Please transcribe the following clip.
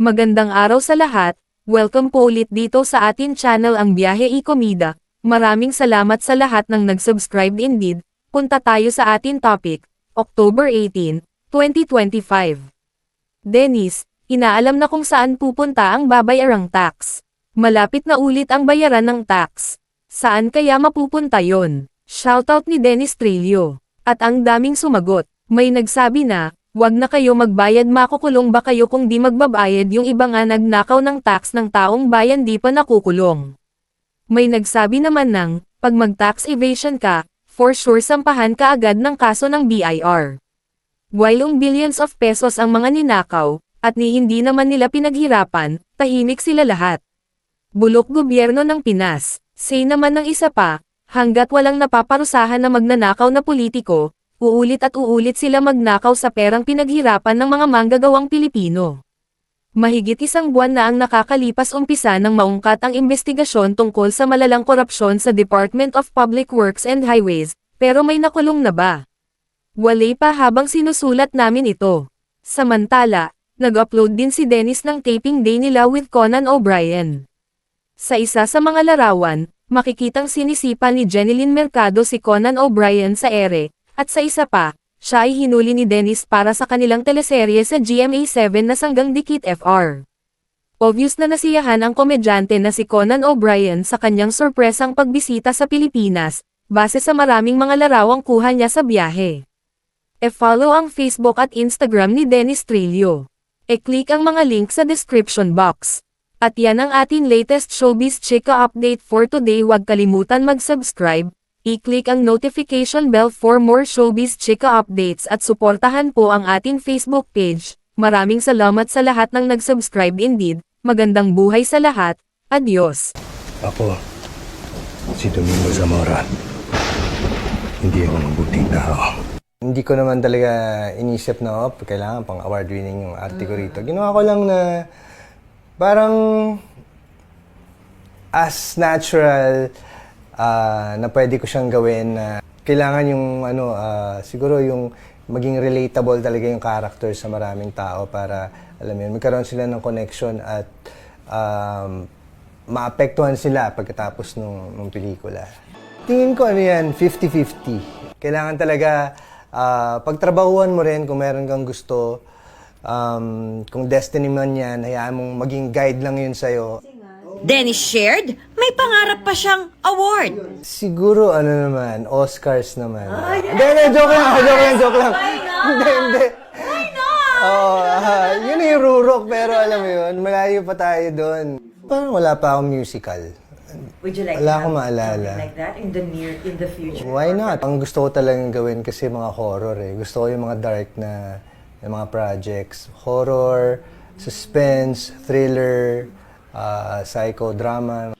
Magandang araw sa lahat, welcome po ulit dito sa atin channel ang Biyahe y Comida. Maraming salamat sa lahat ng nag-subscribe indeed. Punta tayo sa atin topic, October 18, 2025. Dennis, inaalam na kung saan pupunta ang babayarang tax. Malapit na ulit ang bayaran ng tax. Saan kaya mapupunta yon? Shoutout ni Dennis Trillo. At ang daming sumagot, may nagsabi na, wag na kayo magbayad, makukulong ba kayo kung di magbabayad, yung iba nga nagnakaw ng tax ng taong bayan di pa nakukulong. May nagsabi naman ng, pag mag-tax evasion ka, for sure sampahan ka agad ng kaso ng BIR. While billions of pesos ang mga ninakaw, at hindi naman nila pinaghirapan, tahimik sila lahat. Bulok gobyerno ng Pinas, say naman ng isa pa, hanggat walang napaparusahan na magnanakaw na politiko, uulit at uulit sila magnakaw sa perang pinaghirapan ng mga manggagawang Pilipino. Mahigit isang buwan na ang nakakalipas umpisa nang maungkat ang investigasyon tungkol sa malalang korupsyon sa Department of Public Works and Highways, pero may nakulong na ba? Wala pa habang sinusulat namin ito. Samantala, nag-upload din si Dennis ng taping day nila with Conan O'Brien. Sa isa sa mga larawan, makikitang sinisipan ni Jeneline Mercado si Conan O'Brien sa ere, at sa isa pa, siya ay hinuli ni Dennis para sa kanilang teleserye sa GMA7 na Sanggang Dikit FR. Obvious na nasiyahan ang komedyante na si Conan O'Brien sa kanyang sorpresang pagbisita sa Pilipinas, base sa maraming mga larawang kuha niya sa biyahe. E-follow ang Facebook at Instagram ni Dennis Trillo. E-click ang mga link sa description box. At yan ang ating latest showbiz chika update for today. Huwag kalimutan mag-subscribe, i-click ang notification bell for more showbiz chika updates at suportahan po ang ating Facebook page. Maraming salamat sa lahat ng nag-subscribe indeed. Magandang buhay sa lahat. Adios. Ako, si Domingo Zamora. Hindi ako mabuting tao. Hindi ko naman talaga inisip na kailangan pang award-winning yung arte ko rito. Ginawa ko lang na parang as natural na pwede ko siyang gawin na kailangan yung siguro yung maging relatable talaga yung character sa maraming tao para alam mo yun, magkaroon sila ng connection at maapektuhan sila pagkatapos nung pelikula. Tingin ko yan, 50-50. Kailangan talaga pagtrabahuan mo rin kung meron kang gusto, kung destiny man yan, hayaan mong maging guide lang yun sa'yo. Dennis shared, may pangarap pa siyang award. Siguro naman, Oscars naman. Hindi, joke lang. Hindi. Why not? Yun yung rurok, pero alam mo yun, malayo pa tayo doon. Parang wala pa akong musical. Would you like Wala to akong have maalala. something like that in the future? Why not? Ang gusto ko talagang gawin kasi mga horror eh. Gusto ko yung mga dark na mga projects. Horror, suspense, thriller, psychodrama.